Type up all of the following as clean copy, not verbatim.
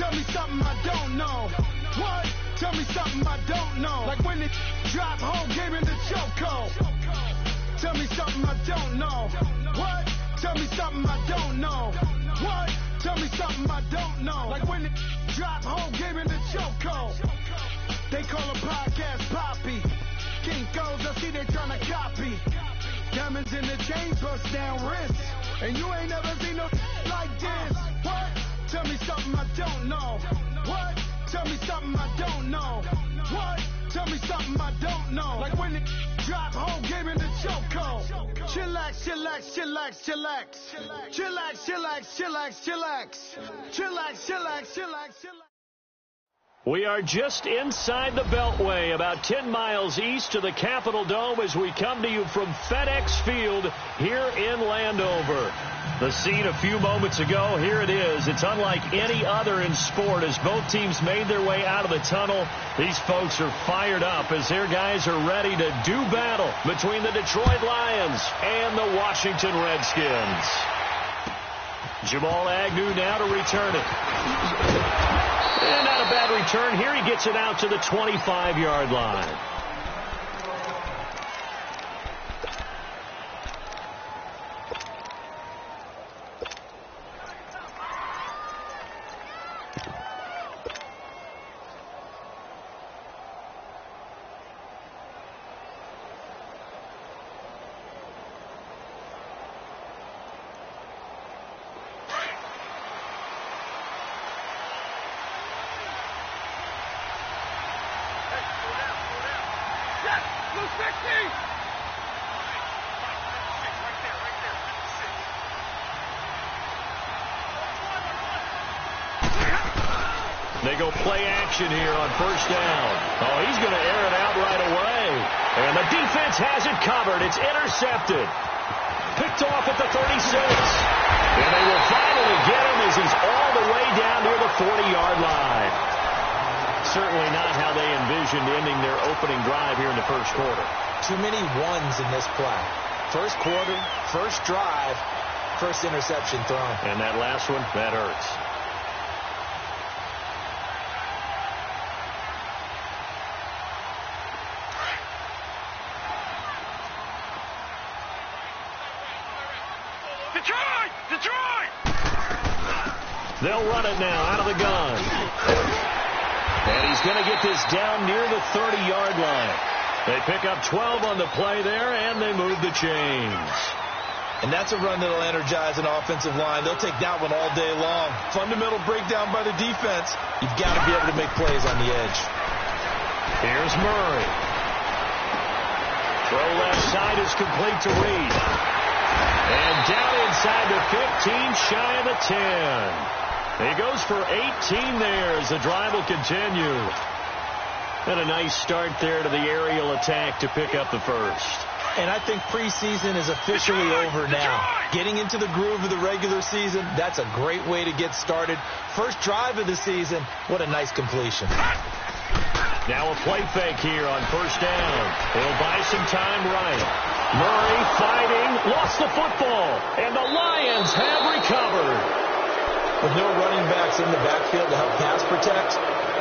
Tell me something I don't know. What? Tell me something I don't know. Like when it drop whole game in the chokehold. Tell me something I don't know. What? Tell me something I don't know. What? Tell me something I don't know. Like when it drop whole game in the chokehold. They call a podcast Poppy. Kinkos, I see they tryna copy. Diamonds in the chain, bust down wrists. And you ain't never seen no like this. What? Tell me something I don't know. What? Tell me something I don't know. What? Tell me something I don't know. Like when it drop whole game in the chokehold. Chillax, chillax, chillax, chillax. Chillax, chillax, chillax, chillax. Chillax, chillax, chillax, chillax. We are just inside the Beltway, about 10 miles east of the Capitol Dome as we come to you from FedEx Field here in Landover. The scene a few moments ago, here it is. It's unlike any other in sport as both teams made their way out of the tunnel. These folks are fired up as their guys are ready to do battle between the Detroit Lions and the Washington Redskins. Jamal Agnew now to return it. And not a bad return here. He gets it out to the 25-yard line. They go play action here on first down. Oh, he's going to air it out right away. And the defense has it covered. It's intercepted. Picked off at the 36. And they will finally get him as he's all the way down near the 40-yard line. Certainly not how they envisioned ending their opening drive here in the first quarter. Too many ones in this play. First quarter, first drive, first interception thrown. And that last one, that hurts. They'll run it now out of the gun. And he's going to get this down near the 30-yard line. They pick up 12 on the play there, and they move the chains. And that's a run that'll energize an offensive line. They'll take that one all day long. Fundamental breakdown by the defense. You've got to be able to make plays on the edge. Here's Murray. Throw left side is complete to Reed. And down inside the 15, shy of the 10. He goes for 18 there as the drive will continue. And a nice start there to the aerial attack to pick up the first. And I think preseason is officially over now. Getting into the groove of the regular season, that's a great way to get started. First drive of the season, what a nice completion. Now a play fake here on first down. He'll buy some time right. Murray fighting, lost the football, and the Lions have recovered. With no running backs in the backfield to help pass protect,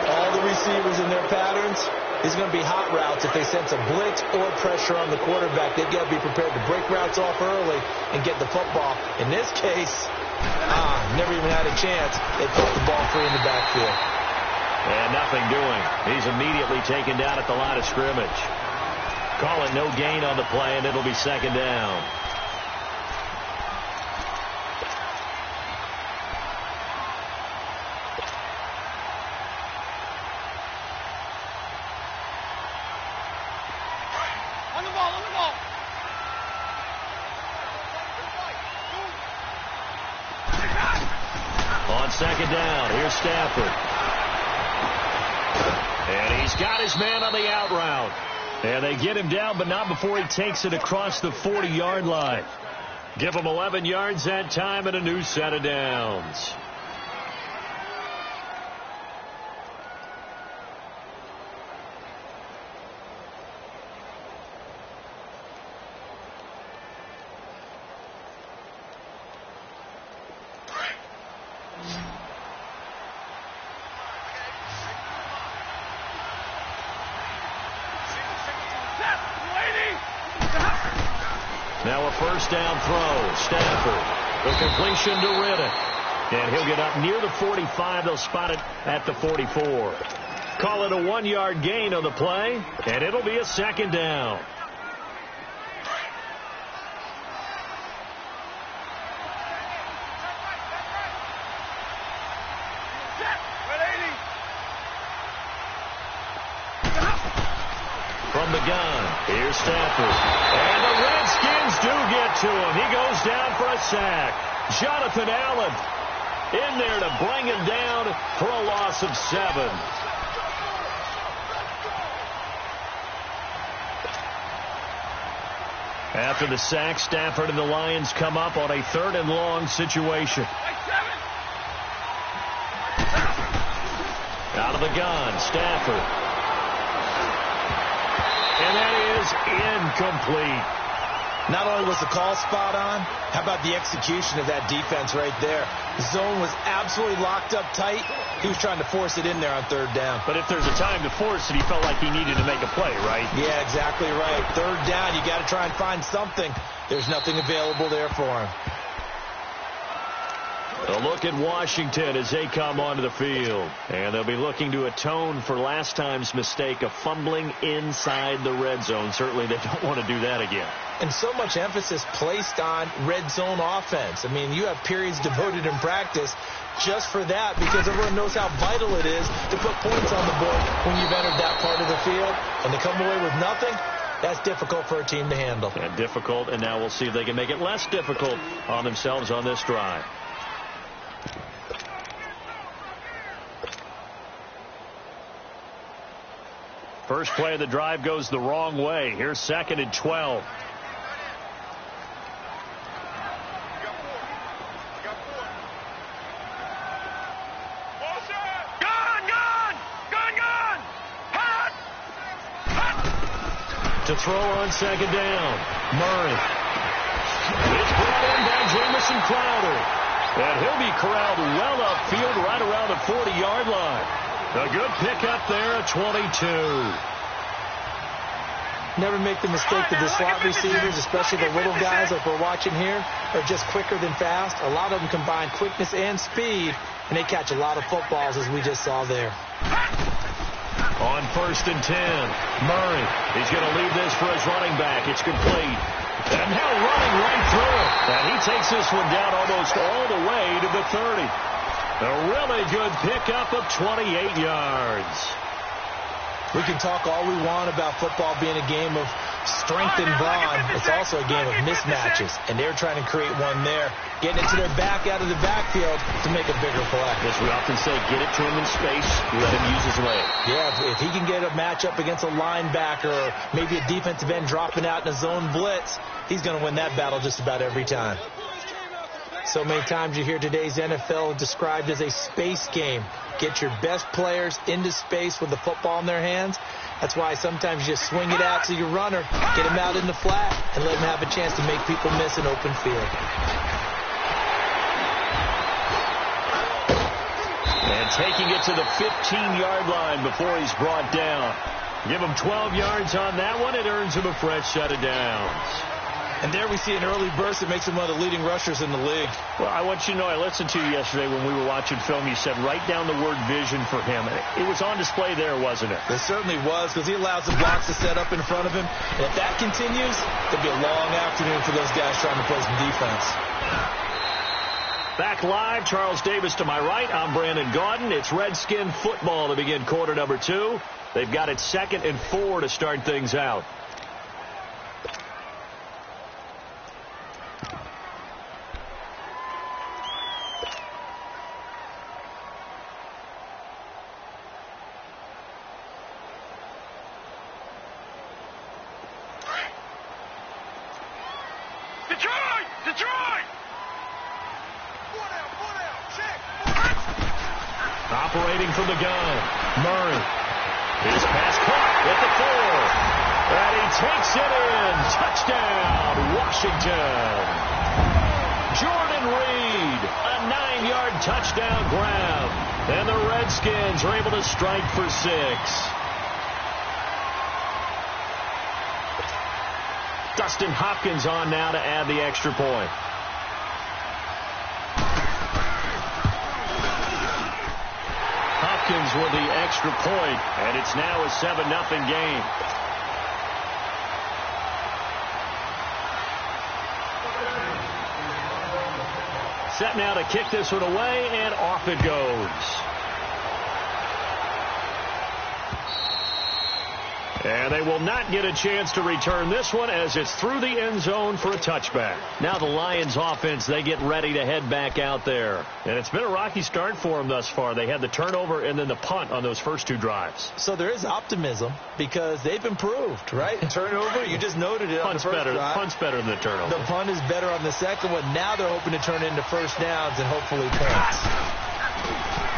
all the receivers in their patterns, these are going to be hot routes. If they sense a blitz or pressure on the quarterback, they've got to be prepared to break routes off early and get the football. In this case, never even had a chance. They put the ball free in the backfield. And nothing doing. He's immediately taken down at the line of scrimmage. Call it no gain on the play, and it'll be second down. On second down, here's Stafford. And he's got his man on the out route. And they get him down, but not before he takes it across the 40-yard line. Give him 11 yards that time and a new set of downs. Now a first down throw. Stafford. The completion to Riddick. And he'll get up near the 45. They'll spot it at the 44. Call it a 1-yard gain on the play, and it'll be a second down. From the gun, here's Stafford. And the Redskins do get to him. He goes down for a sack. Jonathan Allen in there to bring him down for a loss of 7. After the sack, Stafford and the Lions come up on a 3rd and long situation. Out of the gun, Stafford. And that is incomplete. Not only was the call spot on, how about the execution of that defense right there? The zone was absolutely locked up tight. He was trying to force it in there on 3rd down. But if there's a time to force it, he felt like he needed to make a play, right? Yeah, exactly right. 3rd down, you got to try and find something. There's nothing available there for him. A look at Washington as they come onto the field. And they'll be looking to atone for last time's mistake of fumbling inside the red zone. Certainly they don't want to do that again. And so much emphasis placed on red zone offense. I mean, you have periods devoted in practice just for that, because everyone knows how vital it is to put points on the board when you've entered that part of the field. And to come away with nothing, that's difficult for a team to handle. And difficult, and now we'll see if they can make it less difficult on themselves on this drive. First play of the drive goes the wrong way. Here's 2nd and 12. To throw on 2nd down. Murray. It's brought in by Jamison Crowder. And he'll be corralled well upfield right around the 40-yard line. A good pickup there at 22. Never make the mistake that the slot receivers, especially the little guys like we're watching here, are just quicker than fast. A lot of them combine quickness and speed, and they catch a lot of footballs, as we just saw there. On 1st and 10, Murray. He's going to leave this for his running back. It's complete. And now running right through it. And he takes this one down almost all the way to the 30. A really good pickup of 28 yards. We can talk all we want about football being a game of strength and brawn. It's also a game of mismatches, and they're trying to create one there, getting it to their back out of the backfield to make a bigger play. As we often say, get it to him in space, let him use his leg. Yeah, if he can get a matchup against a linebacker or maybe a defensive end dropping out in a zone blitz, he's going to win that battle just about every time. So many times you hear today's NFL described as a space game. Get your best players into space with the football in their hands. That's why sometimes you just swing it out to your runner, get him out in the flat, and let him have a chance to make people miss an open field. And taking it to the 15-yard line before he's brought down. Give him 12 yards on that one. It earns him a fresh set of downs. And there we see an early burst that makes him one of the leading rushers in the league. Well, I want you to know, I listened to you yesterday when we were watching film. You said write down the word vision for him. It was on display there, wasn't it? It certainly was, because he allows the blocks to set up in front of him. And if that continues, it'll be a long afternoon for those guys trying to play some defense. Back live, Charles Davis to my right. I'm Brandon Gaudin. It's Redskin football to begin quarter number 2. They've got it 2nd and 4 to start things out. Operating from the gun, Murray. His pass caught at the 4. And he takes it in. Touchdown, Washington. Jordan Reed, a 9-yard touchdown grab. And the Redskins are able to strike for 6. Dustin Hopkins on now to add the extra point. Hopkins with the extra point, and it's now a 7-0 game. Set now to kick this one away, and off it goes. And they will not get a chance to return this one as it's through the end zone for a touchback. Now the Lions offense, they get ready to head back out there. And it's been a rocky start for them thus far. They had the turnover and then the punt on those first two drives. So there is optimism because they've improved, right? Turnover, you just noted it on the first drive. Punt's better than the turnover. The punt is better on the second one. Now they're hoping to turn into first downs and hopefully points.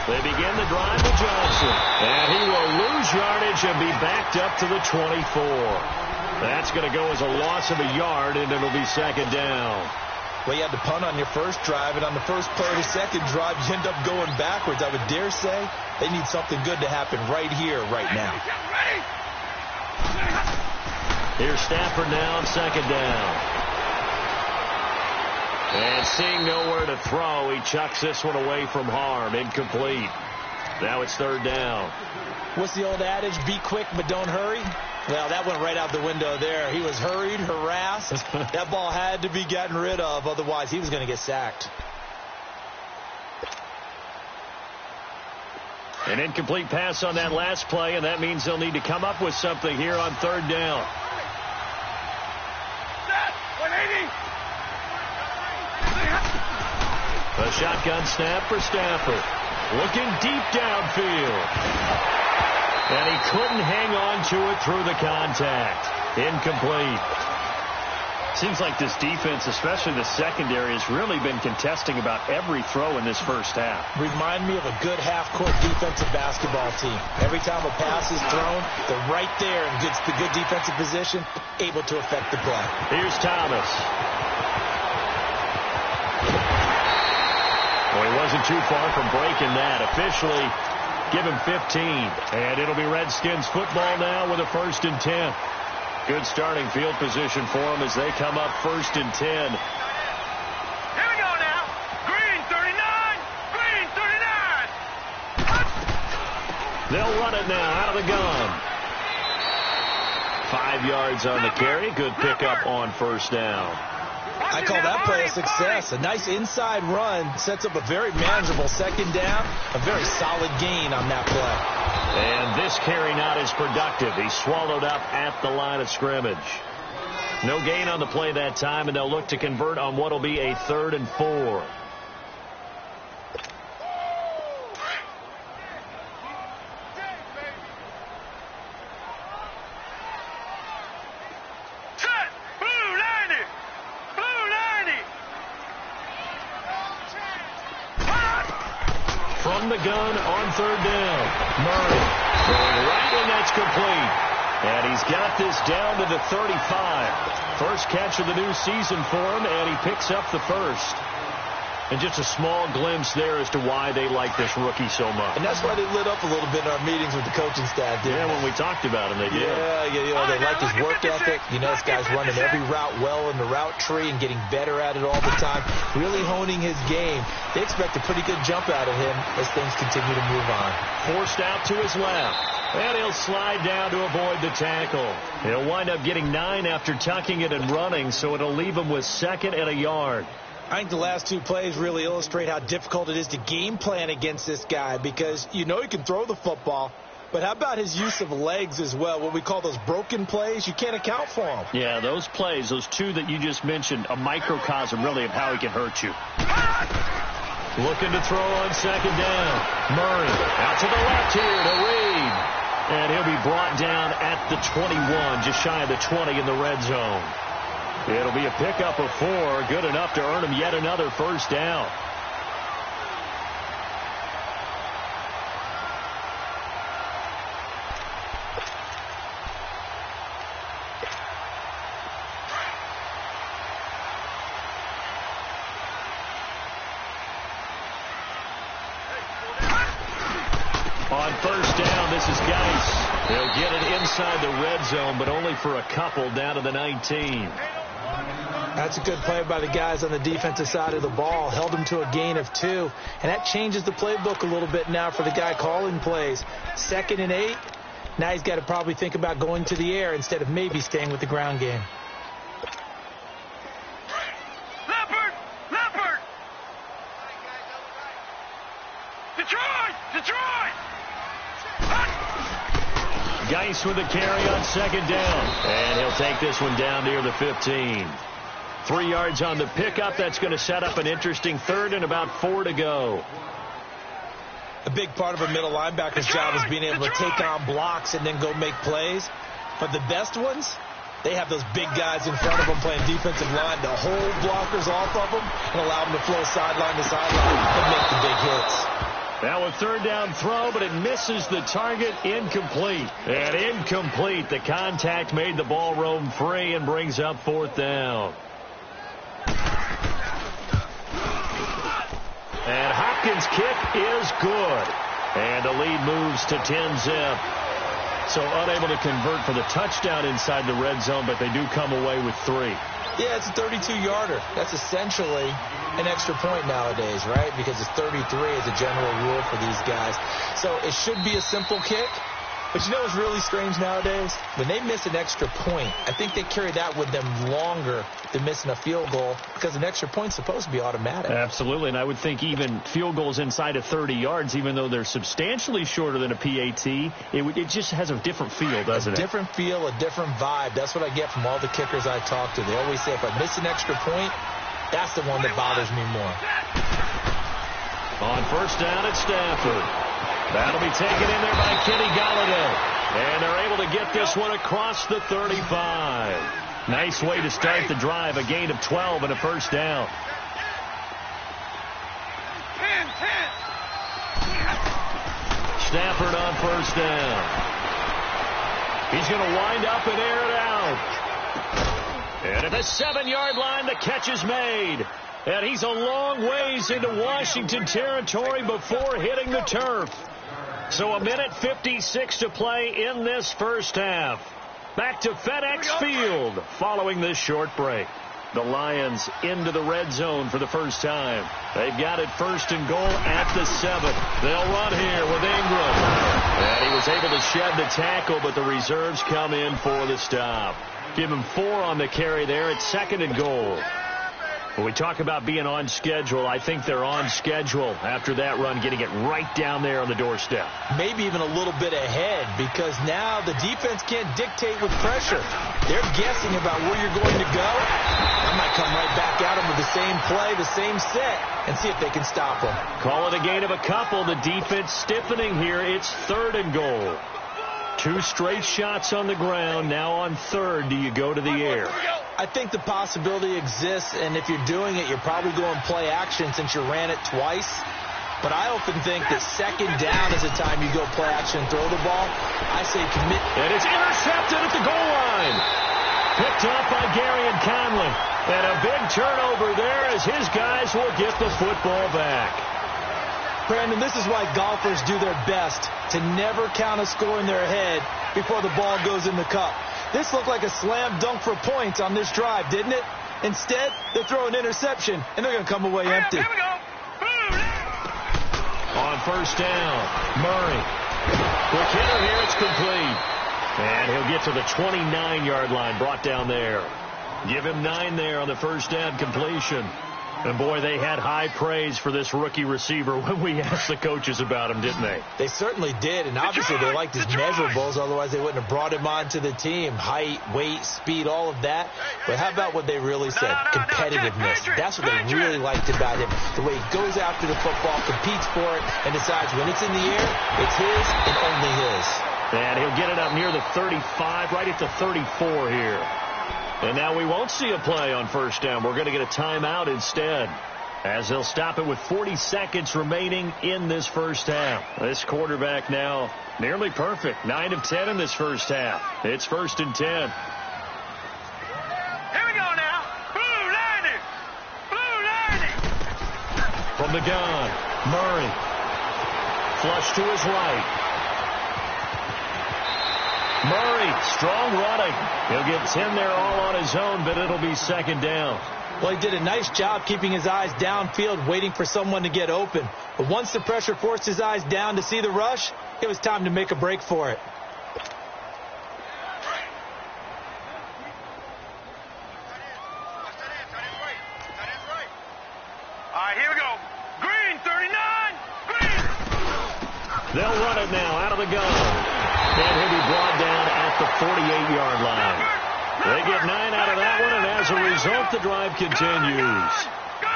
They begin the drive with Johnson. And he will lose yardage and be backed up to the 24. That's going to go as a loss of a yard, and it'll be second down. Well, you had to punt on your first drive, and on the first play of the second drive, you end up going backwards. I would dare say they need something good to happen right here, right now. Here's Stafford now on second down. And seeing nowhere to throw, he chucks this one away from harm. Incomplete. Now it's third down. What's the old adage? Be quick, but don't hurry. Well, that went right out the window there. He was hurried, harassed. That ball had to be gotten rid of. Otherwise, he was going to get sacked. An incomplete pass on that last play, and that means they'll need to come up with something here on third down. 180. A shotgun snap for Stafford. Looking deep downfield. And he couldn't hang on to it through the contact. Incomplete. Seems like this defense, especially the secondary, has really been contesting about every throw in this first half. Remind me of a good half-court defensive basketball team. Every time a pass is thrown, they're right there in good defensive position, able to affect the play. Here's Thomas. Well, he wasn't too far from breaking that. Officially, give him 15. And it'll be Redskins football now with a 1st and 10. Good starting field position for them as they come up 1st and 10. Here we go now. Green 39. Green 39. They'll run it now out of the gun. 5 yards on the carry. Good pickup on first down. I call that play a success. A nice inside run sets up a very manageable second down. A very solid gain on that play. And this carry not as productive. He's swallowed up at the line of scrimmage. No gain on the play that time, and they'll look to convert on what will be a 3rd and 4. From the gun on third down. Murray going right, and that's complete. And he's got this down to the 35. First catch of the new season for him, and he picks up the first. And just a small glimpse there as to why they like this rookie so much. And that's why they lit up a little bit in our meetings with the coaching staff. Yeah, when we talked about him, they did. Yeah, they like his work ethic. You know, this guy's running every route well in the route tree and getting better at it all the time, really honing his game. They expect a pretty good jump out of him as things continue to move on. Forced out to his left. And he'll slide down to avoid the tackle. He'll wind up getting 9 after tucking it and running, so it'll leave him with 2nd and a yard. I think the last 2 plays really illustrate how difficult it is to game plan against this guy because you know he can throw the football, but how about his use of legs as well? What we call those broken plays, you can't account for them. Yeah, those plays, those 2 that you just mentioned, a microcosm really of how he can hurt you. Looking to throw on second down. Murray out to the left here to Reed. And he'll be brought down at the 21, just shy of the 20 in the red zone. It'll be a pickup of 4, good enough to earn him yet another first down. On first down, this is Geis. They'll get it inside the red zone, but only for a couple down to the 19. That's a good play by the guys on the defensive side of the ball. Held them to a gain of 2. And that changes the playbook a little bit now for the guy calling plays. 2nd and 8. Now he's got to probably think about going to the air instead of maybe staying with the ground game. Leopard! Leopard! Detroit! Detroit! Geis with a carry on 2nd down. And he'll take this one down near the 15. 3 yards on the pickup. That's going to set up an interesting 3rd and about 4 to go. A big part of a middle linebacker's job is being able to take on blocks and then go make plays. But the best ones, they have those big guys in front of them playing defensive line to hold blockers off of them and allow them to flow sideline to sideline and make the big hits. Now a 3rd down throw, but it misses the target. Incomplete. And incomplete. The contact made the ball roam free and brings up 4th down. And Hopkins' kick is good. And the lead moves to 10-zip. So unable to convert for the touchdown inside the red zone, but they do come away with 3. Yeah, it's a 32-yarder. That's essentially an extra point nowadays, right? Because it's 33 as a general rule for these guys. So it should be a simple kick. But you know what's really strange nowadays? When they miss an extra point, I think they carry that with them longer than missing a field goal because an extra point's supposed to be automatic. Absolutely, and I would think even field goals inside of 30 yards, even though they're substantially shorter than a PAT, it just has a different feel, doesn't it? A different feel, a different vibe. That's what I get from all the kickers I talk to. They always say if I miss an extra point, that's the one that bothers me more. On first down at Stafford. That'll be taken in there by Kenny Golladay. And they're able to get this one across the 35. Nice way to start the drive. A gain of 12 and a first down. 10. Stafford on first down. He's going to wind up and air it out. And at the 7-yard line, the catch is made. And he's a long ways into Washington territory before hitting the turf. So 1:56 to play in this first half. Back to FedEx Field following this short break. The Lions into the red zone for the first time. They've got it 1st and goal at the 7. They'll run here with Ingram. And he was able to shed the tackle, but the reserves come in for the stop. Give him 4 on the carry there at 2nd and goal. When we talk about being on schedule, I think they're on schedule after that run, getting it right down there on the doorstep. Maybe even a little bit ahead because now the defense can't dictate with pressure. They're guessing about where you're going to go. I might come right back at them with the same play, the same set, and see if they can stop them. Call it a gain of a couple. The defense stiffening here. It's 3rd and goal. 2 straight shots on the ground. Now on 3rd, do you go to the air? I think the possibility exists, and if you're doing it, you're probably going play action since you ran it twice. But I often think that 2nd down is the time you go play action and throw the ball. I say commit. And it's intercepted at the goal line. Picked up by Gary and Conley. And a big turnover there as his guys will get the football back. Brandon, this is why golfers do their best to never count a score in their head before the ball goes in the cup. This looked like a slam dunk for points on this drive, didn't it? Instead, they throw an interception, and they're going to come away empty. Here we go. On first down, Murray. Quick hitter here, it's complete. And he'll get to the 29-yard line, brought down there. Give him 9 there on the first down completion. And, boy, they had high praise for this rookie receiver when we asked the coaches about him, didn't they? They certainly did, and obviously they liked his measurables. Otherwise, they wouldn't have brought him onto the team. Height, weight, speed, all of that. But how about what they really said? Competitiveness. That's what they really liked about him. The way he goes after the football, competes for it, and decides when it's in the air, it's his and only his. And he'll get it up near the 35, right at the 34 here. And now we won't see a play on first down. We're going to get a timeout instead, as they'll stop it with 40 seconds remaining in this first half. This quarterback now nearly perfect. 9 of 10 in this first half. It's 1st and 10. Here we go now. Blue 90. Blue 90. From the gun, Murray flush to his right. Murray, strong running. He'll get 10 there all on his own, but it'll be second down. Well, he did a nice job keeping his eyes downfield, waiting for someone to get open. But once the pressure forced his eyes down to see the rush, it was time to make a break for it. They'll run it now out of the gun. And he'll be brought down at the 48-yard line. They get 9 out of that one, and as a result, the drive continues.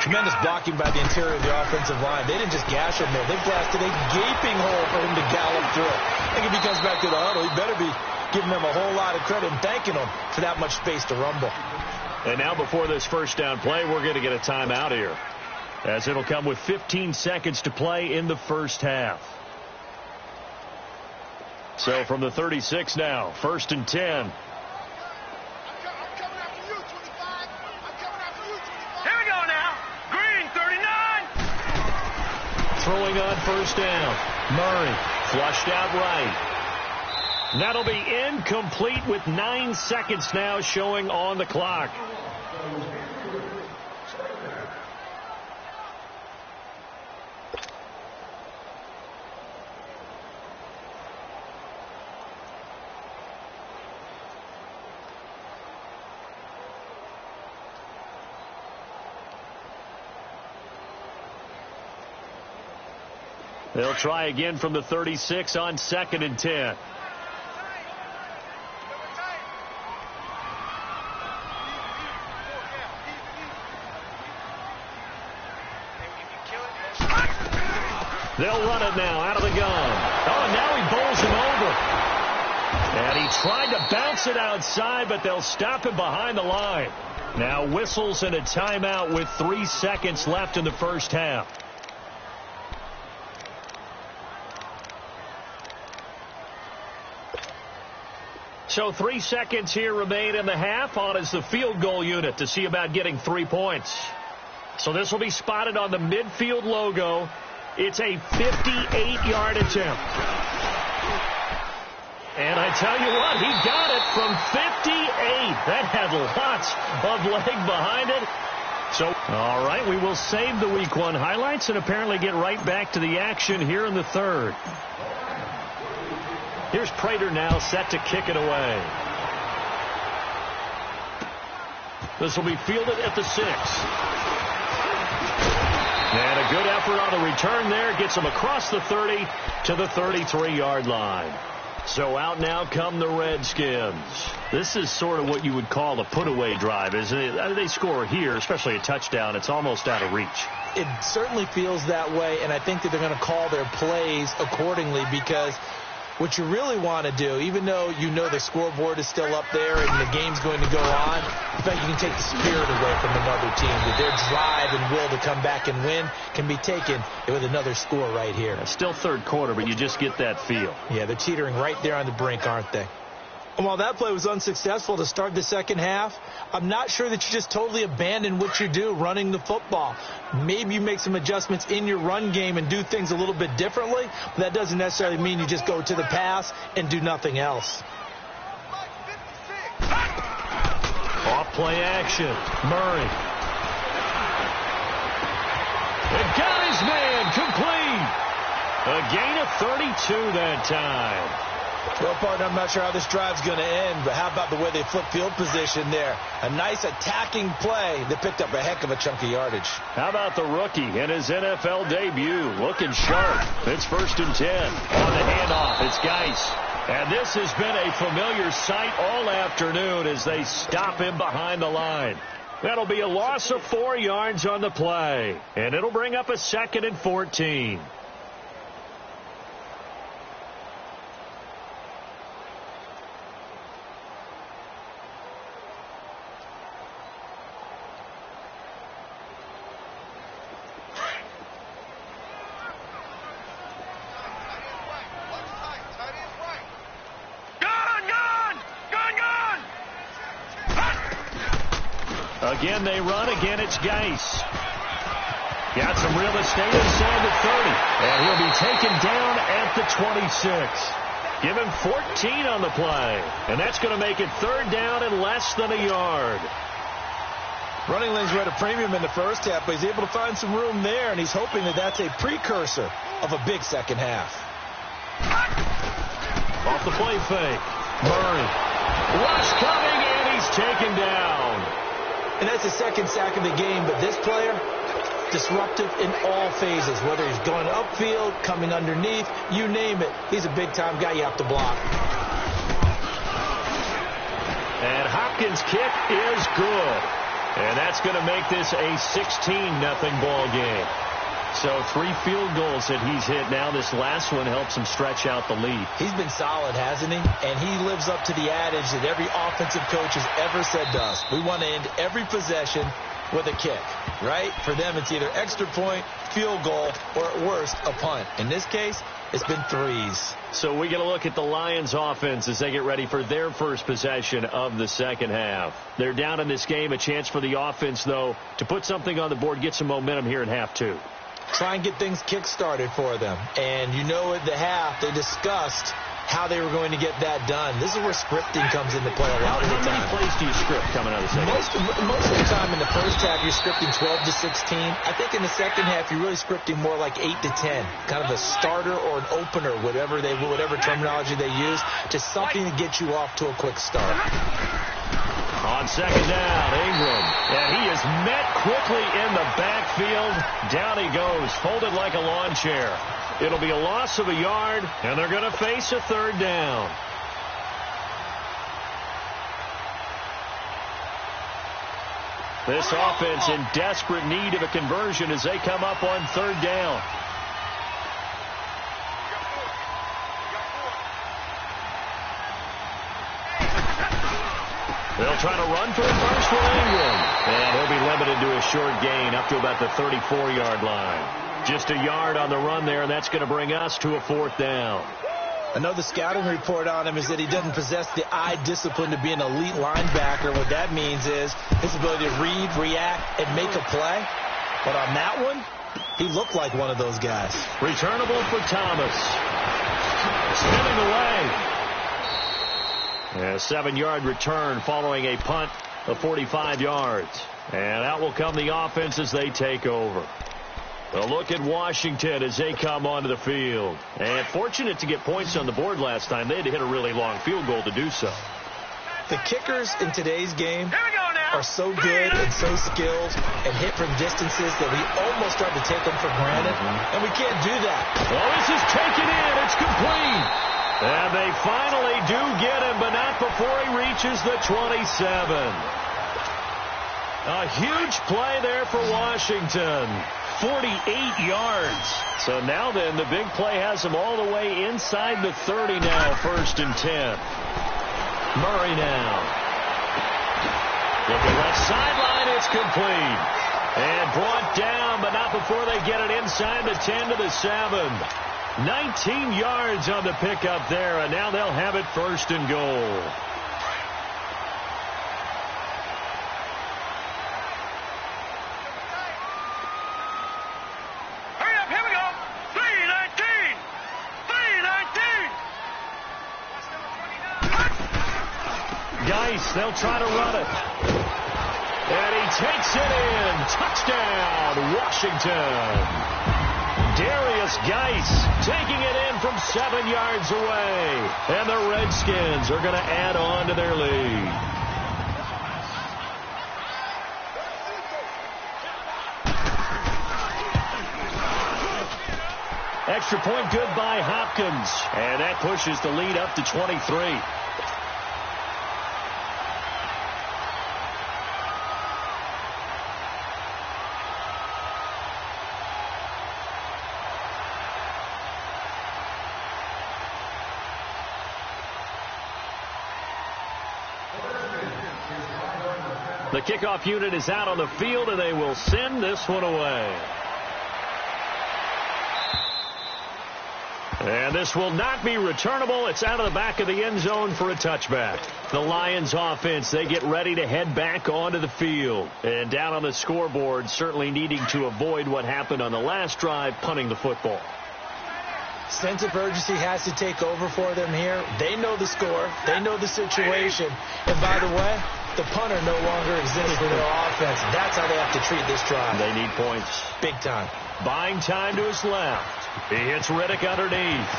Tremendous blocking by the interior of the offensive line. They didn't just gash him there. They blasted a gaping hole for him to gallop through. I think if he comes back to the huddle, he better be giving them a whole lot of credit and thanking them for that much space to rumble. And now before this first down play, we're going to get a timeout here, as it'll come with 15 seconds to play in the first half. So from the 36 now, 1st and 10. Throwing on first down. Murray flushed out right. That'll be incomplete with 9 seconds now showing on the clock. They'll try again from the 36 on 2nd and 10. They'll run it now out of the gun. Oh, and now he bowls him over. And he tried to bounce it outside, but they'll stop him behind the line. Now whistles and a timeout with 3 seconds left in the first half. So 3 seconds here remain in the half. On is the field goal unit to see about getting 3 points. So this will be spotted on the midfield logo. It's a 58-yard attempt. And I tell you what, he got it from 58. That had lots of leg behind it. So, all right, we will save the Week 1 highlights and apparently get right back to the action here in the third. Here's Prater now set to kick it away. This will be fielded at the 6. And a good effort on the return there. Gets him across the 30 to the 33-yard line. So out now come the Redskins. This is sort of what you would call a put-away drive, isn't it? They score here, especially a touchdown. It's almost out of reach. It certainly feels that way, and I think that they're going to call their plays accordingly, because what you really want to do, even though you know the scoreboard is still up there and the game's going to go on, in fact, you can take the spirit away from another team. That their drive and will to come back and win can be taken with another score right here. It's still third quarter, but you just get that feel. Yeah, they're teetering right there on the brink, aren't they? And while that play was unsuccessful to start the second half, I'm not sure that you just totally abandon what you do running the football. Maybe you make some adjustments in your run game and do things a little bit differently, but that doesn't necessarily mean you just go to the pass and do nothing else. Off play action. Murray. It got his man complete. A gain of 32 that time. Well, partner, I'm not sure how this drive's going to end, but how about the way they flip field position there? A nice attacking play that picked up a heck of a chunk of yardage. How about the rookie in his NFL debut? Looking sharp. It's 1st and 10. On the handoff, it's Geis. And this has been a familiar sight all afternoon as they stop him behind the line. That'll be a loss of 4 yards on the play. And it'll bring up a 2nd and 14. Again, they run. Again, it's Geis. Got some real estate inside the 30. And he'll be taken down at the 26. Give him 14 on the play. And that's going to make it third down and less than a yard. Running lanes were at a premium in the first half, but he's able to find some room there, and he's hoping that that's a precursor of a big second half. Off the play fake. Murray. Rush coming, and he's taken down. And that's the second sack of the game, but this player, disruptive in all phases, whether he's going upfield, coming underneath, you name it. He's a big-time guy you have to block. And Hopkins' kick is good. And that's going to make this a 16-0 ball game. So 3 field goals that he's hit now. This last one helps him stretch out the lead. He's been solid, hasn't he? And he lives up to the adage that every offensive coach has ever said to us. We want to end every possession with a kick, right? For them, it's either extra point, field goal, or at worst, a punt. In this case, it's been 3s. So we get a look at the Lions offense as they get ready for their first possession of the second half. They're down in this game. A chance for the offense, though, to put something on the board, get some momentum here in half 2. Try and get things kick-started for them. And you know at the half, they discussed how they were going to get that done. This is where scripting comes into play a lot of the time. How many plays do you script coming out of the second half? Most of the time in the first half, you're scripting 12 to 16. I think in the second half, you're really scripting more like 8 to 10. Kind of a starter or an opener, whatever terminology they use, just something to get you off to a quick start. On second down, Ingram. And he is met quickly in the backfield. Down he goes, folded like a lawn chair. It'll be a loss of a yard, and they're going to face a third down. This offense in desperate need of a conversion as they come up on third down. They'll try to run for it first with Ingram. And he'll be limited to a short gain up to about the 34-yard line. Just a yard on the run there, and that's going to bring us to a fourth down. I know the scouting report on him is that he doesn't possess the eye discipline to be an elite linebacker. What that means is his ability to read, react, and make a play. But on that one, he looked like one of those guys. Returnable for Thomas. Spinning away. A 7-yard return following a punt of 45 yards. And out will come the offense as they take over. A look at Washington as they come onto the field. And fortunate to get points on the board last time. They had to hit a really long field goal to do so. The kickers in today's game are so good and so skilled and hit from distances that we almost start to take them for granted. And we can't do that. Well, this is taken in. It's complete. And they finally do get him, but not before he reaches the 27. A huge play there for Washington. 48 yards. So now then, the big play has them all the way inside the 30 now, 1st and 10. Murray now. Looking left sideline, it's complete. And brought down, but not before they get it inside the 10 to the 7. 19 yards on the pickup there, and now they'll have it 1st and goal. They'll try to run it. And he takes it in. Touchdown, Washington. Darius Geis taking it in from 7 yards away. And the Redskins are going to add on to their lead. Extra point good by Hopkins. And that pushes the lead up to 23. The kickoff unit is out on the field, and they will send this one away. And this will not be returnable. It's out of the back of the end zone for a touchback. The Lions offense, they get ready to head back onto the field. And down on the scoreboard, certainly needing to avoid what happened on the last drive, punting the football. Sense of urgency has to take over for them here. They know the score. They know the situation. And by the way, the punter no longer exists for their offense. That's how they have to treat this drive. They need points. Big time. Buying time to his left. He hits Riddick underneath.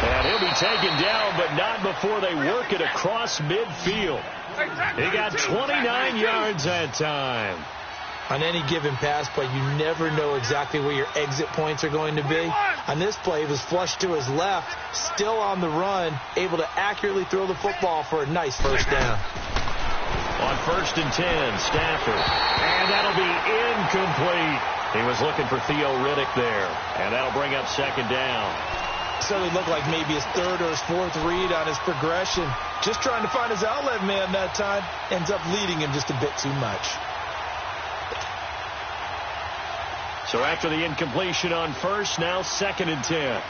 And he'll be taken down, but not before they work it across midfield. He got 29 yards that time. On any given pass play, you never know exactly where your exit points are going to be. On this play, he was flushed to his left, still on the run, able to accurately throw the football for a nice first down. On 1st and 10, Stafford. And that'll be incomplete. He was looking for Theo Riddick there. And that'll bring up 2nd down. So it looked like maybe his 3rd or his 4th read on his progression. Just trying to find his outlet man that time. Ends up leading him just a bit too much. So after the incompletion on 1st, now 2nd and 10.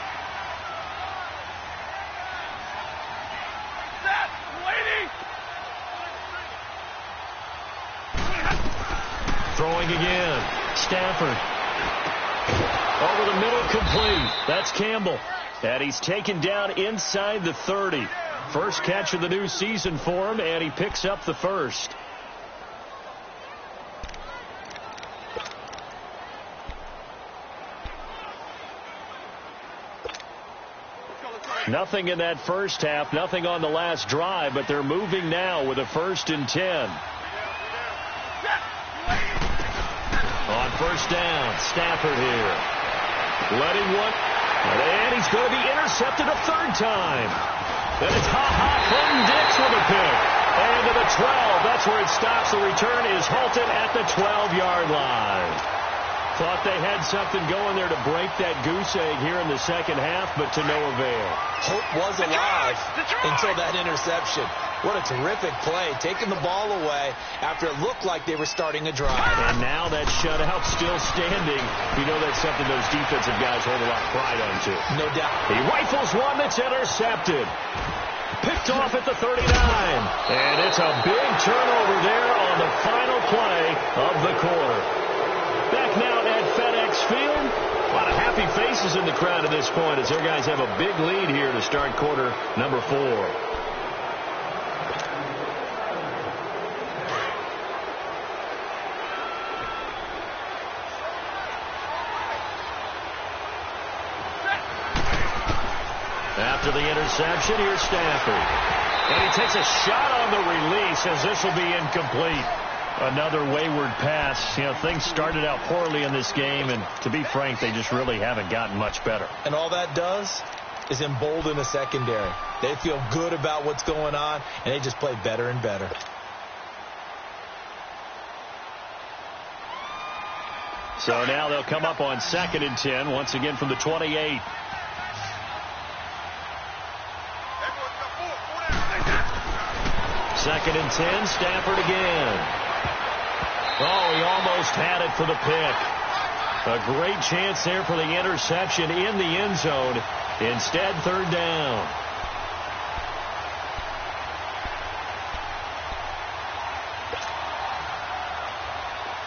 Throwing again. Stafford. Over the middle, complete. That's Campbell. And he's taken down inside the 30. First catch of the new season for him, and he picks up the 1st. Nothing in that first half, nothing on the last drive, but they're moving now with a 1st and 10. On 1st down, Stafford here. Letting one, and he's going to be intercepted a 3rd time. Then it's Ha-Ha from Dix with a pick. And to the 12, that's where it stops. The return is halted at the 12-yard line. Thought they had something going there to break that goose egg here in the second half, but to no avail. Hope was alive until that interception. What a terrific play, taking the ball away after it looked like they were starting a drive. And now that shutout still standing. You know that's something those defensive guys hold a lot of pride on, too. No doubt. He rifles one that's intercepted. Picked off at the 39. And it's a big turnover there on the final play of the quarter. Back now at FedEx Field. A lot of happy faces in the crowd at this point as their guys have a big lead here to start quarter number 4. After the interception, here's Stafford. And he takes a shot on the release as this will be incomplete. Another wayward pass. You know, things started out poorly in this game, and to be frank, they just really haven't gotten much better. And all that does is embolden the secondary. They feel good about what's going on, and they just play better and better. So now they'll come up on 2nd and 10, once again from the 28. Second and 10, Stafford again. Oh, he almost had it for the pick. A great chance there for the interception in the end zone. Instead, 3rd down.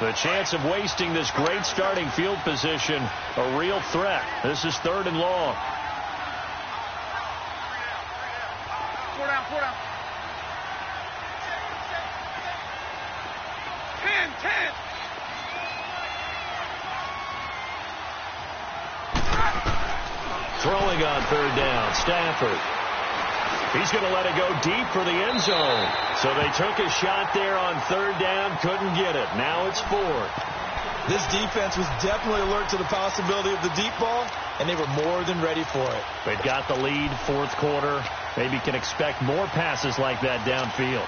The chance of wasting this great starting field position, a real threat. This is 3rd and long. 4 down, 4 down. 10. Throwing on 3rd down, Stafford. He's going to let it go deep for the end zone. So they took a shot there on 3rd down, couldn't get it. Now it's 4th. This defense was definitely alert to the possibility of the deep ball, and they were more than ready for it. They've got the lead, 4th quarter. Maybe can expect more passes like that downfield.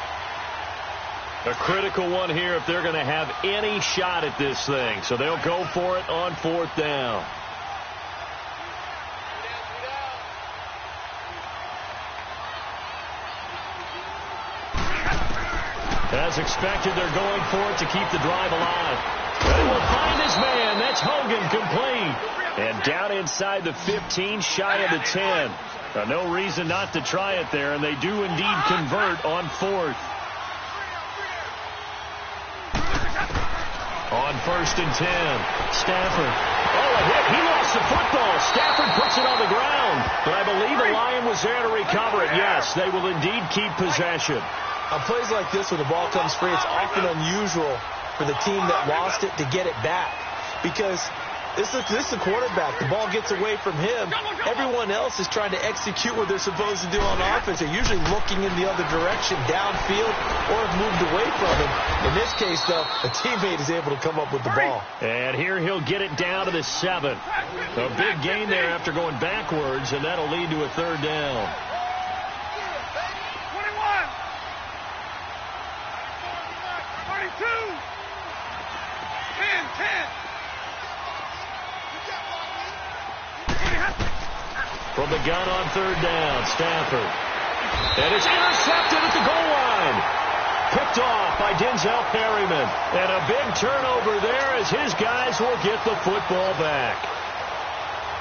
A critical one here if they're going to have any shot at this thing. So they'll go for it on 4th down. As expected, they're going for it to keep the drive alive. They will find his man. That's Hogan, complete. And down inside the 15, shy of the 10. No reason not to try it there, and they do indeed convert on 4th. On 1st and 10, Stafford. Oh, a hit. He lost the football. Stafford puts it on the ground. But I believe the Lion was there to recover it. Yes, they will indeed keep possession. On plays like this where the ball comes free, it's often unusual for the team that lost it to get it back. Because this is the quarterback. The ball gets away from him. Everyone else is trying to execute what they're supposed to do on offense. They're usually looking in the other direction, downfield, or have moved away from him. In this case, though, a teammate is able to come up with the ball. And here he'll get it down to the 7. A big gain there after going backwards, and that'll lead to a 3rd down. 22. 10. From the gun on 3rd down, Stafford. And it's intercepted at the goal line. Picked off by Denzel Perryman. And a big turnover there as his guys will get the football back.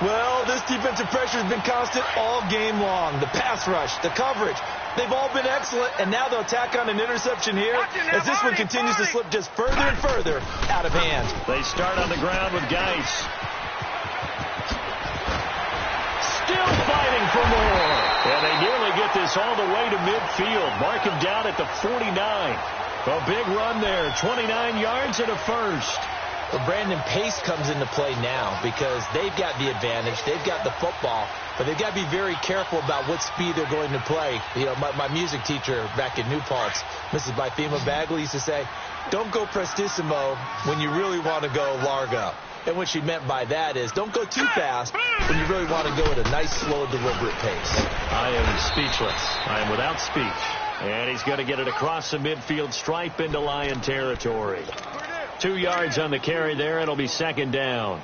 Well, this defensive pressure has been constant all game long. The pass rush, the coverage, they've all been excellent, and now they'll tack on an interception here as this one continues to slip just further and further out of hand. They start on the ground with Geis. Still fighting for more. And they nearly get this all the way to midfield. Mark him down at the 49. A big run there, 29 yards and a first. Well, Brandon, pace comes into play now because they've got the advantage. They've got the football, but they've got to be very careful about what speed they're going to play. You know, my music teacher back in New Paltz, Mrs. Bythema Bagley, used to say, don't go prestissimo when you really want to go largo. And what she meant by that is don't go too fast when you really want to go at a nice, slow, deliberate pace. I am speechless. I am without speech. And he's going to get it across the midfield stripe into Lion territory. 2 yards on the carry there. It'll be 2nd down.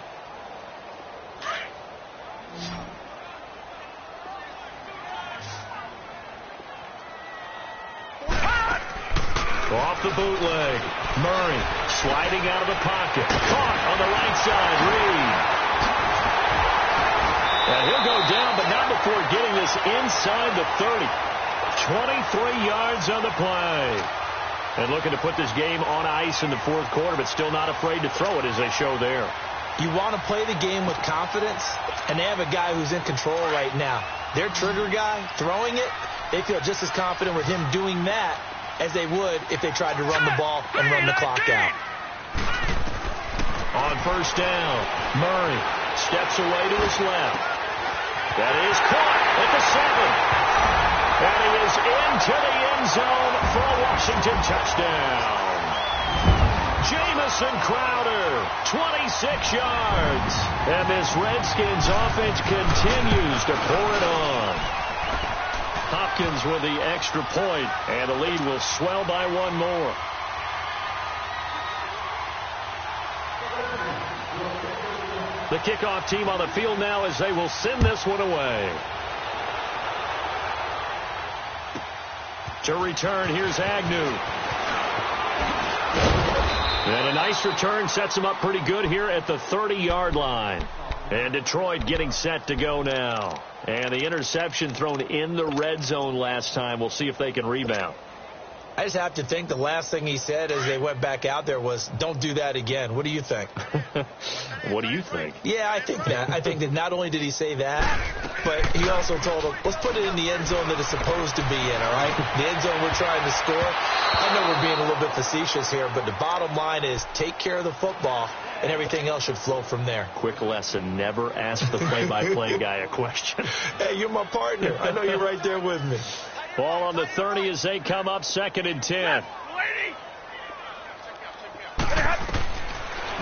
Off the bootleg. Murray sliding out of the pocket. Caught on the right side. Reed. And he'll go down, but not before getting this inside the 30. 23 yards on the play. And looking to put this game on ice in the 4th quarter, but still not afraid to throw it as they show there. You want to play the game with confidence, and they have a guy who's in control right now. Their trigger guy throwing it, they feel just as confident with him doing that as they would if they tried to run the ball and run the clock out. On 1st down, Murray steps away to his left. That is caught at the 7. And he is into the end zone for a Washington touchdown. Jamison Crowder, 26 yards. And this Redskins offense continues to pour it on. Hopkins with the extra point, and the lead will swell by 1 more. The kickoff team on the field now as they will send this one away. To return, here's Agnew. And a nice return sets him up pretty good here at the 30-yard line. And Detroit getting set to go now. And the interception thrown in the red zone last time. We'll see if they can rebound. I just have to think the last thing he said as they went back out there was, don't do that again. What do you think? What do you think? Yeah, I think that. I think that not only did he say that, but he also told him, let's put it in the end zone that it's supposed to be in, all right? The end zone we're trying to score. I know we're being a little bit facetious here, but the bottom line is take care of the football, and everything else should flow from there. Quick lesson, never ask the play-by-play guy a question. Hey, you're my partner. I know you're right there with me. Ball on the 30 as they come up 2nd and 10.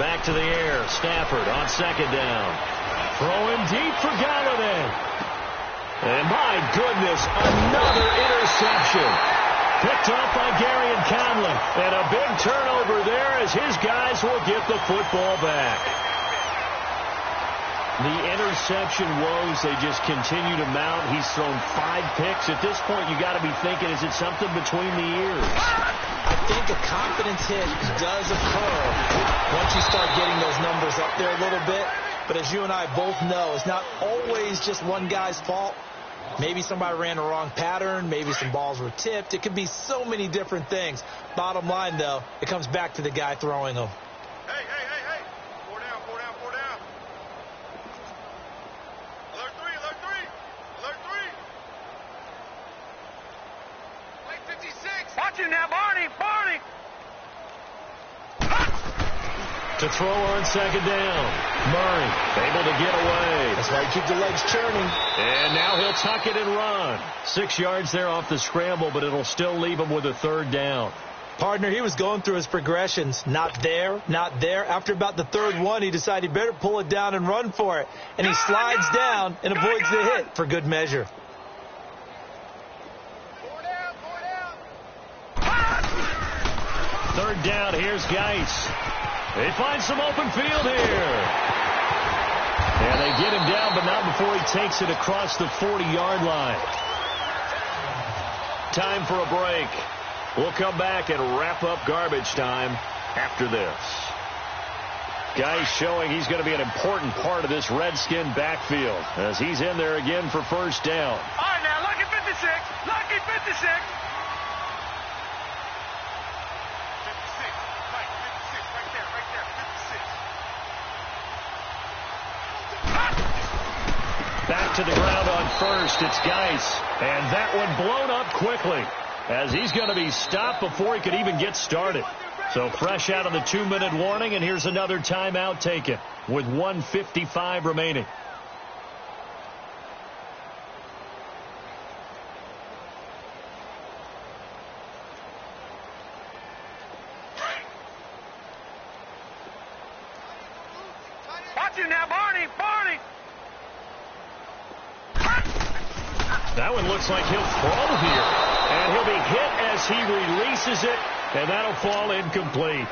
Back to the air. Stafford on 2nd down. Throwing deep for Galladay. And my goodness, another interception. Picked up by Gary and Conley. And a big turnover there as his guys will get the football back. The interception woes, they just continue to mount. He's thrown 5 picks. At this point, you got to be thinking, is it something between the ears? I think a confidence hit does occur once you start getting those numbers up there a little bit. But as you and I both know, it's not always just one guy's fault. Maybe somebody ran the wrong pattern. Maybe some balls were tipped. It could be so many different things. Bottom line, though, it comes back to the guy throwing them. Hey. 4 down. Alert 3. Lane 56. Watch it now, Barney. To throw on second down. Murray able to get away. That's why you keep the legs churning. And now he'll tuck it and run. 6 yards there off the scramble, but it'll still leave him with a third down. Partner, he was going through his progressions. Not there. After about the third one, he decided he better pull it down and run for it. And he slides down and avoids the hit for good measure. 4 down. Third down, here's Geis. They find some open field here. And they get him down, but not before he takes it across the 40-yard line. Time for a break. We'll come back and wrap up garbage time after this. Geis showing he's going to be an important part of this Redskin backfield as he's in there again for first down. All right, now, lucky 56. 56. Back to the ground on first. It's Geis. And that one blown up quickly as he's going to be stopped before he could even get started. So fresh out of the 2-minute warning, and here's another timeout taken with 1:55 remaining. Watch it now, Barney. That one looks like he'll throw here. And he'll be hit as he releases it, and that'll fall incomplete.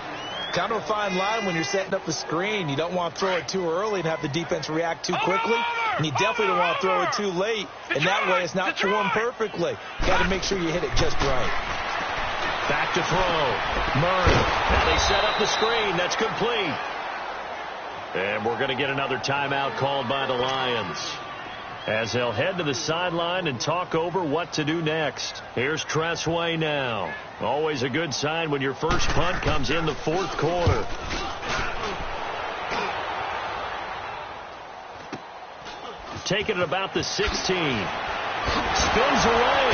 Kind of a fine line when you're setting up the screen. You don't want to throw it too early and have the defense react too quickly. And you definitely don't want to throw it too late. And that way it's not formed perfectly. You got to make sure you hit it just right. Back to throw. Murray. Now they set up the screen. That's complete. And we're going to get another timeout called by the Lions as they'll head to the sideline and talk over what to do next. Here's Tressway now. Always a good sign when your first punt comes in the fourth quarter. Taking it about the 16. Spins away.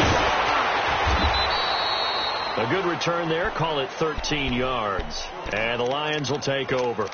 A good return there. Call it 13 yards. And the Lions will take over.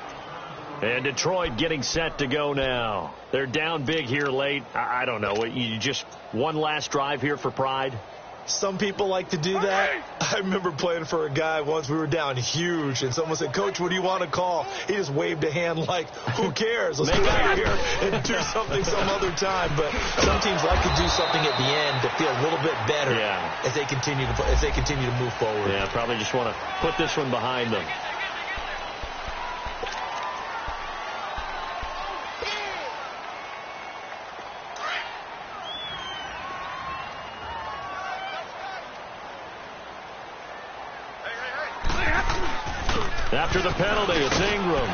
And Detroit getting set to go now. They're down big here late. I don't know. You just one last drive here for pride? Some people like to do that. I remember playing for a guy once. We were down huge, and someone said, "Coach, what do you want to call?" He just waved a hand like, "Who cares? Let's get out of here and do something some other time." But some teams like to do something at the end to feel a little bit better as they continue to move forward. Yeah, probably just want to put this one behind them. After the penalty, it's Ingram.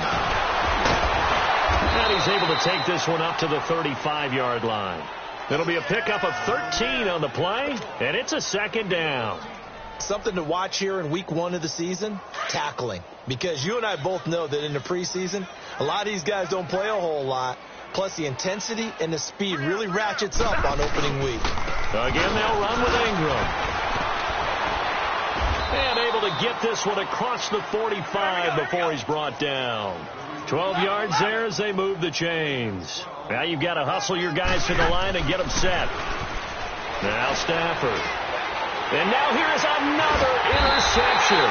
And he's able to take this one up to the 35-yard line. It'll be a pickup of 13 on the play, and it's a second down. Something to watch here in week 1 of the season, tackling. Because you and I both know that in the preseason, a lot of these guys don't play a whole lot. Plus, the intensity and the speed really ratchets up on opening week. Again, they'll run with Ingram. And able to get this one across the 45 before he's brought down. 12 yards there as they move the chains. Now you've got to hustle your guys to the line and get them set. Now Stafford. And now here's another interception.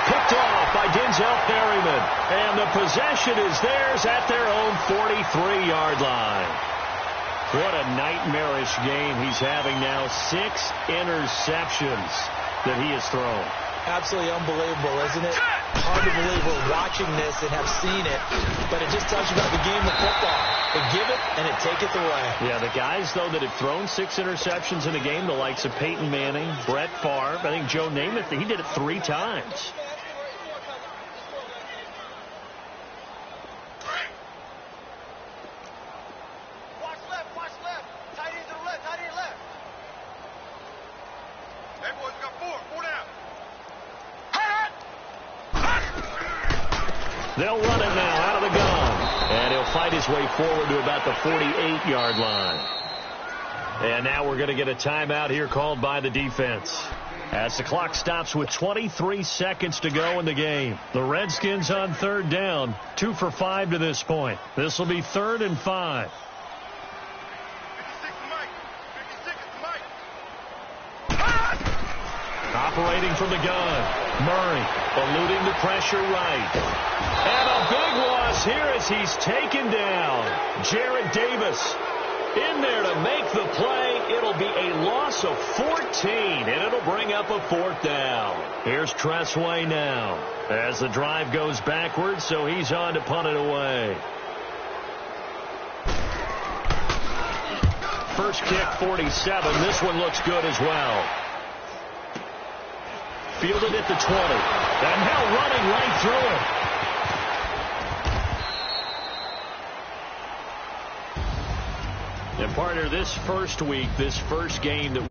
Picked off by Denzel Perryman. And the possession is theirs at their own 43-yard line. What a nightmarish game he's having now. 6 interceptions that he has thrown. Absolutely unbelievable, isn't it? Hard to believe we're watching this and have seen it, but it just tells you about the game of football. They give it and it take it away. Yeah, the guys, though, that have thrown 6 interceptions in a game, the likes of Peyton Manning, Brett Favre, I think Joe Namath, he did it 3 times. They'll run it now out of the gun. And he'll fight his way forward to about the 48-yard line. And now we're going to get a timeout here called by the defense, as the clock stops with 23 seconds to go in the game. The Redskins on third down, 2 for 5 to this point. This will be 3rd and 5. Operating from the gun, Murray eluding the pressure right. And a big loss here as he's taken down. Jarrett Davis in there to make the play. It'll be a loss of 14, and it'll bring up a 4th down. Here's Tressway now as the drive goes backwards, so he's on to punt it away. First kick, 47. This one looks good as well. Fielded at the 20. And now running right through it. And partner, this first week, this first game that